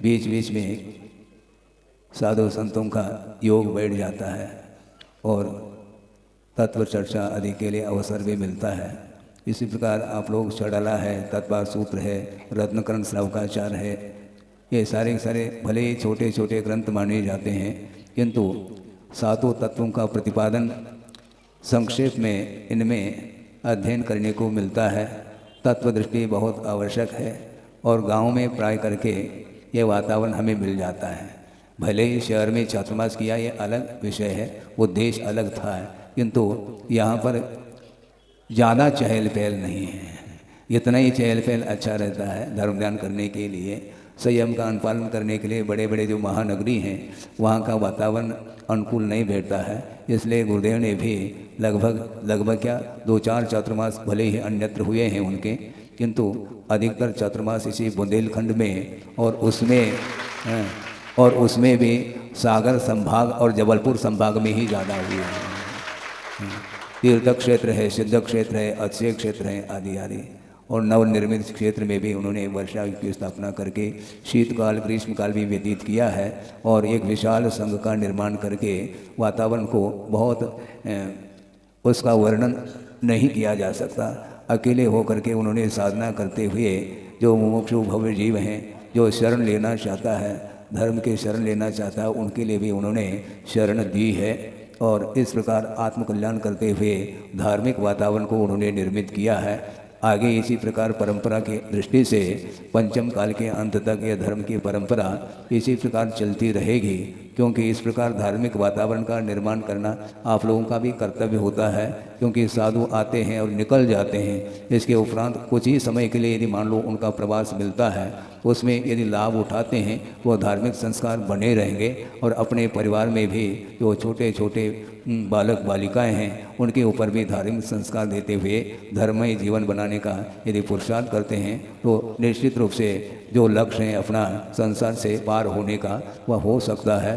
बीच बीच में साधु संतों का योग बैठ जाता है और तत्व चर्चा आदि के लिए अवसर भी मिलता है। इसी प्रकार आप लोग चढ़ला है, तत्पर सूत्र है, रत्नकरण श्रवकाचार है, ये सारे के सारे भले ही छोटे छोटे ग्रंथ माने जाते हैं, किंतु सातों तत्वों का प्रतिपादन संक्षेप में इनमें अध्ययन करने को मिलता है। तत्व दृष्टि बहुत आवश्यक है और गांव में प्राय करके ये वातावरण हमें मिल जाता है। भले ही शहर में छात्रावास किया ये अलग विषय है, वो देश अलग था, किंतु यहाँ पर ज़्यादा चहल पहल नहीं है। इतना ही चहल पहल अच्छा रहता है धर्म ध्यान करने के लिए, संयम का अनुपालन करने के लिए। बड़े बड़े जो महानगरी हैं वहाँ का वातावरण अनुकूल नहीं बैठता है, इसलिए गुरुदेव ने भी लगभग क्या 2-4 चातुर्मास भले ही अन्यत्र हुए हैं उनके, किंतु अधिकतर चातुर्मास इसी बुंदेलखंड में और उसमें भी सागर संभाग और जबलपुर संभाग में ही ज़्यादा हुए हैं। तीर्थ क्षेत्र है, सिद्ध क्षेत्र है, अक्षय क्षेत्र है आदि आदि। और नवनिर्मित क्षेत्र में भी उन्होंने वर्षा की स्थापना करके शीतकाल ग्रीष्मकाल भी व्यतीत किया है और एक विशाल संघ का निर्माण करके वातावरण को बहुत उसका वर्णन नहीं किया जा सकता। अकेले होकर के उन्होंने साधना करते हुए जो मुमुक्षु भव्य जीव हैं, जो शरण लेना चाहता है, धर्म के शरण लेना चाहता है, उनके लिए भी उन्होंने शरण दी है। और इस प्रकार आत्मकल्याण करते हुए धार्मिक वातावरण को उन्होंने निर्मित किया है। आगे इसी प्रकार परंपरा की दृष्टि से पंचम काल के अंत तक यह धर्म की परंपरा इसी प्रकार चलती रहेगी, क्योंकि इस प्रकार धार्मिक वातावरण का निर्माण करना आप लोगों का भी कर्तव्य होता है। क्योंकि साधु आते हैं और निकल जाते हैं, इसके उपरांत कुछ ही समय के लिए यदि मान लो उनका प्रवास मिलता है, उसमें यदि लाभ उठाते हैं वो धार्मिक संस्कार बने रहेंगे और अपने परिवार में भी जो छोटे छोटे बालक बालिकाएं हैं उनके ऊपर भी धार्मिक संस्कार देते हुए धर्ममय जीवन बनाने का यदि पुरुषार्थ करते हैं तो निश्चित रूप से जो लक्ष्य है अपना संसार से पार होने का वह हो सकता है।